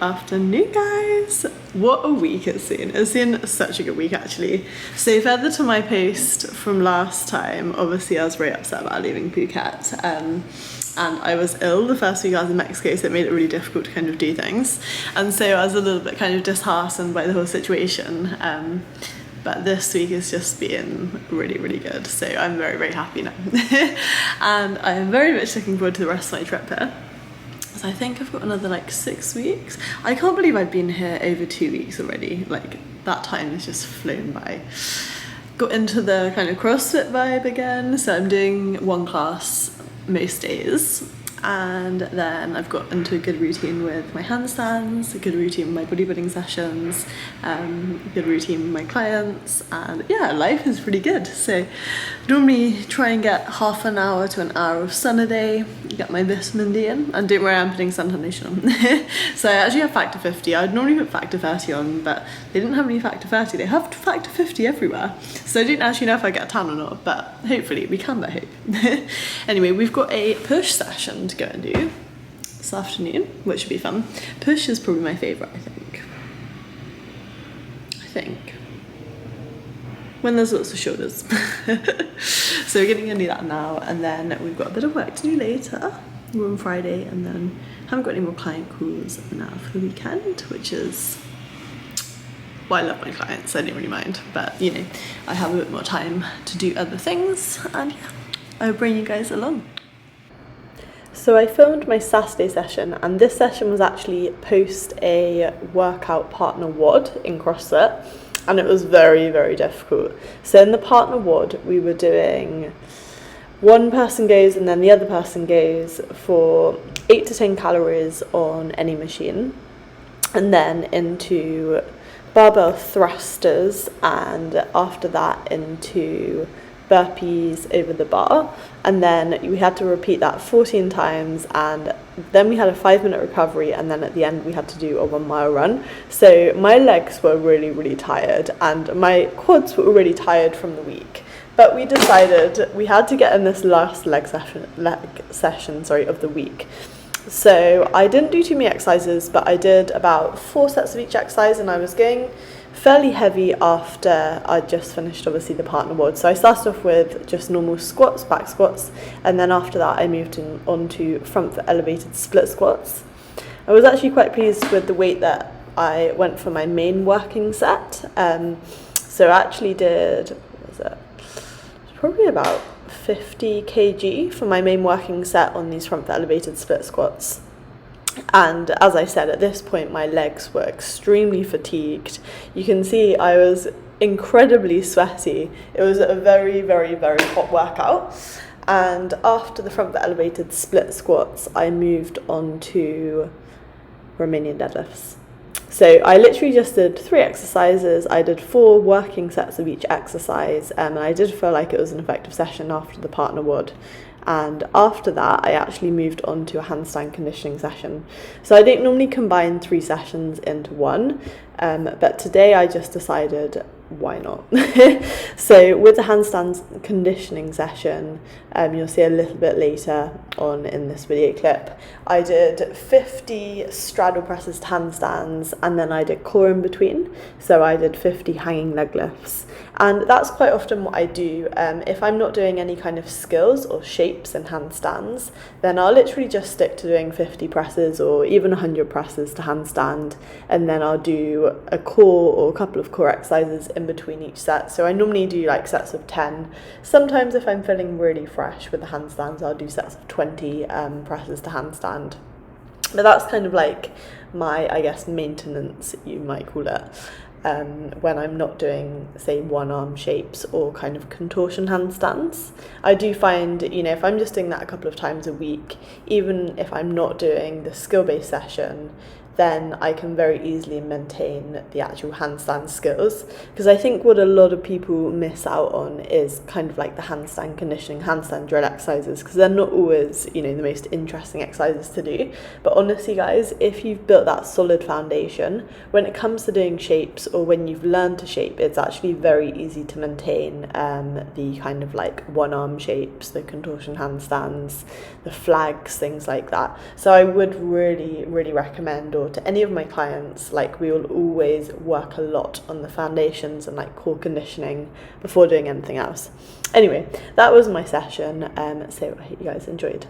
afternoon, guys. What a week it's been. It's been such a good week, actually. So further to my post from last time, obviously I was very upset about leaving Phuket, and I was ill the first week I was in Mexico, so it made it really difficult to kind of do things, and so I was a little bit kind of disheartened by the whole situation, but this week has just been really, really good, so I'm very, very happy now. And I am very much looking forward to the rest of my trip here. So I think I've got another like 6 weeks. I can't believe I've been here over 2 weeks already. Like, that time has just flown by. Got into the kind of CrossFit vibe again. So I'm doing one class most days. And then I've got into a good routine with my handstands, a good routine with my bodybuilding sessions, a good routine with my clients, and yeah, life is pretty good. So normally try and get half an hour to an hour of sun a day, get my vitamin D in, and don't worry, I'm putting sun foundation on. So I actually have factor 50. I'd normally put factor 30 on, but they didn't have any factor 30. They have factor 50 everywhere. So I don't actually know if I get a tan or not, but hopefully we can, I hope. Anyway, we've got a push session to go and do this afternoon, which should be fun. Push is probably my favourite, I think. When there's lots of shoulders. So we're going to do that now, and then we've got a bit of work to do later. We're on Friday, and then haven't got any more client calls now for the weekend, which is, well, I love my clients, I don't really mind, but you know, I have a bit more time to do other things, and yeah, I'll bring you guys along. So I filmed my Saturday session, and this session was actually post a workout partner WOD in CrossFit, and it was very, very difficult. So in the partner WOD, we were doing one person goes and then the other person goes for 8 to 10 calories on any machine, and then into barbell thrusters, and after that into burpees over the bar, and then we had to repeat that 14 times, and then we had a 5-minute recovery, and then at the end we had to do a 1-mile run. So my legs were really, really tired, and my quads were already tired from the week, but we decided we had to get in this last leg session of the week. So I didn't do too many exercises, but I did about 4 sets of each exercise, and I was going fairly heavy after I just finished obviously the partner WOD. So I started off with just normal squats, back squats, and then after that I moved on to front foot elevated split squats. I was actually quite pleased with the weight that I went for my main working set. So I actually did, what was it? Probably about 50 kg for my main working set on these front foot elevated split squats. And as I said, at this point my legs were extremely fatigued. You can see I was incredibly sweaty. It was a very, very, very hot workout. And after the front foot elevated split squats, I moved on to Romanian deadlifts. So I literally just did 3 exercises. I did 4 working sets of each exercise, and I did feel like it was an effective session after the partner WOD. And after that I actually moved on to a handstand conditioning session. So I don't normally combine 3 sessions into one, but today I just decided, why not? So with the handstand conditioning session, you'll see a little bit later on in this video clip, I did 50 straddle presses to handstands, and then I did core in between. So I did 50 hanging leg lifts, and that's quite often what I do. If I'm not doing any kind of skills or shapes in handstands, then I'll literally just stick to doing 50 presses or even 100 presses to handstand, and then I'll do a core or a couple of core exercises in between each set. So I normally do like sets of 10. Sometimes if I'm feeling really fresh with the handstands, I'll do sets of 20 presses to handstand. But that's kind of like my, I guess, maintenance, you might call it, when I'm not doing, say, one arm shapes or kind of contortion handstands. I do find, you know, if I'm just doing that a couple of times a week, even if I'm not doing the skill-based session, then I can very easily maintain the actual handstand skills. Because I think what a lot of people miss out on is kind of like the handstand conditioning, handstand drill exercises, because they're not always, you know, the most interesting exercises to do. But honestly, guys, if you've built that solid foundation, when it comes to doing shapes or when you've learned to shape, it's actually very easy to maintain the kind of like one arm shapes, the contortion handstands, the flags, things like that. So I would really, really recommend, or or to any of my clients, like we will always work a lot on the foundations and like core conditioning before doing anything else. Anyway, that was my session, so I hope you guys enjoyed.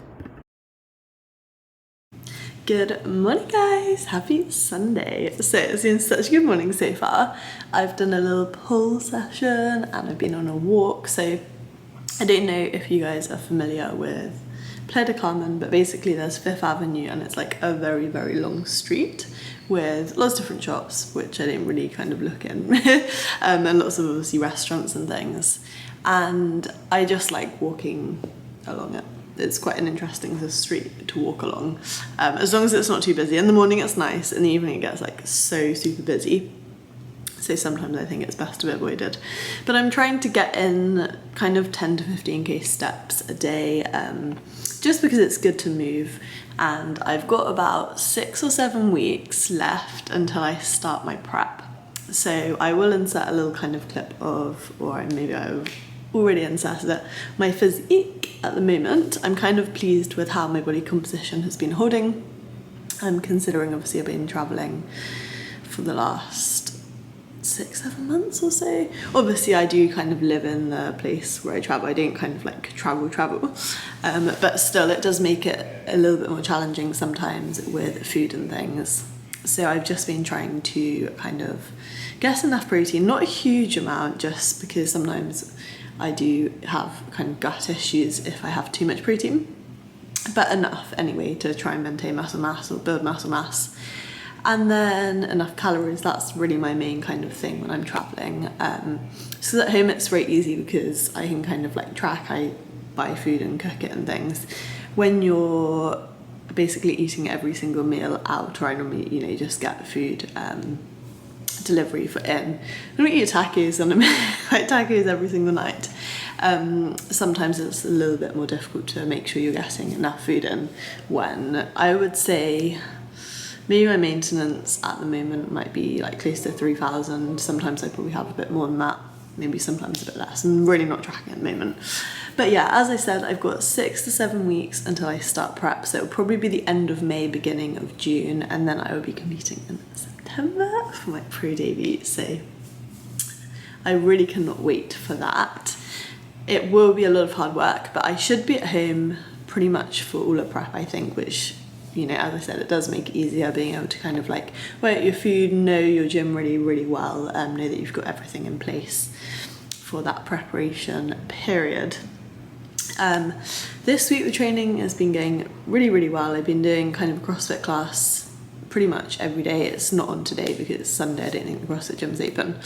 Good morning guys, happy Sunday. So it's been such a good morning so far. I've done a little pull session and I've been on a walk. So I don't know if you guys are familiar with Playa del Carmen, but basically there's 5th Avenue and it's like a very, very long street with lots of different shops, which I didn't really kind of look in, and lots of obviously restaurants and things. And I just like walking along it. It's quite an interesting street to walk along, as long as it's not too busy. In the morning it's nice, in the evening it gets like so super busy. So sometimes I think it's best to be avoided. But I'm trying to get in kind of 10 to 15k steps a day, just because it's good to move. And I've got about 6 or 7 weeks left until I start my prep. So I will insert a little kind of clip of, or maybe I've already inserted it, my physique at the moment. I'm kind of pleased with how my body composition has been holding. I'm considering, obviously I've been traveling for the last 6-7 months or so. Obviously I do kind of live in the place where I travel. I don't kind of like travel, but still it does make it a little bit more challenging sometimes with food and things. So I've just been trying to kind of get enough protein, not a huge amount, just because sometimes I do have kind of gut issues if I have too much protein, but enough anyway to try and maintain muscle mass or build muscle mass. And then enough calories, that's really my main kind of thing when I'm traveling. So at home it's very easy because I can kind of like track, I buy food and cook it and things. When you're basically eating every single meal out, or I normally, you know, just get food delivery for in. I don't eat tacos and I eat tacos every single night. Sometimes it's a little bit more difficult to make sure you're getting enough food in, when I would say maybe my maintenance at the moment might be like close to 3,000. Sometimes I probably have a bit more than that, maybe sometimes a bit less. I'm really not tracking at the moment. But yeah, as I said, I've got 6 to 7 weeks until I start prep. So it'll probably be the end of May, beginning of June, and then I will be competing in September for my pro debut. So I really cannot wait for that. It will be a lot of hard work, but I should be at home pretty much for all of prep, I think, which, you know, as I said, it does make it easier being able to kind of like weigh out your food, know your gym really, really well, know that you've got everything in place for that preparation period. This week the training has been going really, really well. I've been doing kind of a CrossFit class pretty much every day. It's not on today because it's Sunday. I don't think the CrossFit gym's open.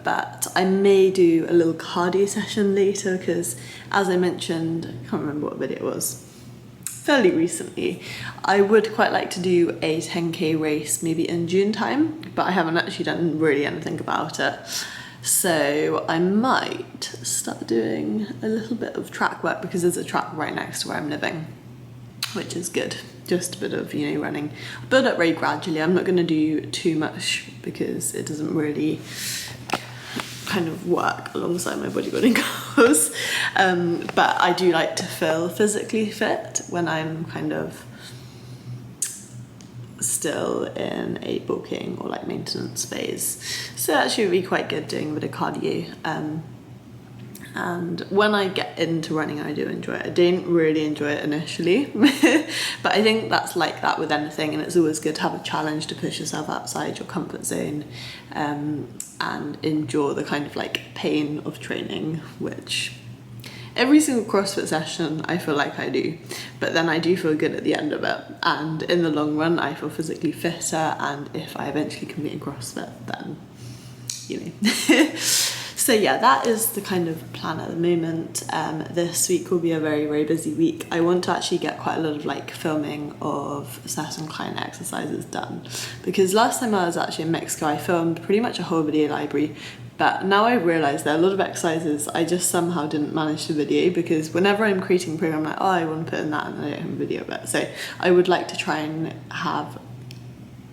But I may do a little cardio session later because, as I mentioned, I can't remember what video it was, fairly recently, I would quite like to do a 10k race maybe in June time, but I haven't actually done really anything about it. So I might start doing a little bit of track work because there's a track right next to where I'm living, which is good. Just a bit of, you know, running. I'll build up very gradually. I'm not going to do too much because it doesn't really kind of work alongside my bodybuilding goals. But I do like to feel physically fit when I'm kind of still in a bulking or like maintenance phase. So that should be quite good, doing a bit of cardio. And when I get into running, I do enjoy it. I didn't really enjoy it initially, but I think that's like that with anything, and it's always good to have a challenge to push yourself outside your comfort zone, and endure the kind of like pain of training, which every single CrossFit session I feel like I do, but then I do feel good at the end of it, and in the long run I feel physically fitter, and if I eventually compete in CrossFit, then, you know. So yeah, that is the kind of plan at the moment. This week will be a very, very busy week. I want to actually get quite a lot of like filming of certain client exercises done, because last time I was actually in Mexico, I filmed pretty much a whole video library, but now I've realised there are a lot of exercises I just somehow didn't manage to video, because whenever I'm creating a program, I'm like, oh, I want to put in that, and I don't have a video of it. So I would like to try and have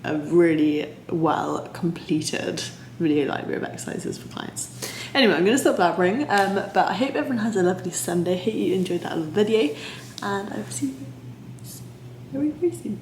a really well completed video library of exercises for clients. Anyway, I'm going to stop blabbering, but I hope everyone has a lovely Sunday. I hope you enjoyed that little video, and I will see you very, very soon.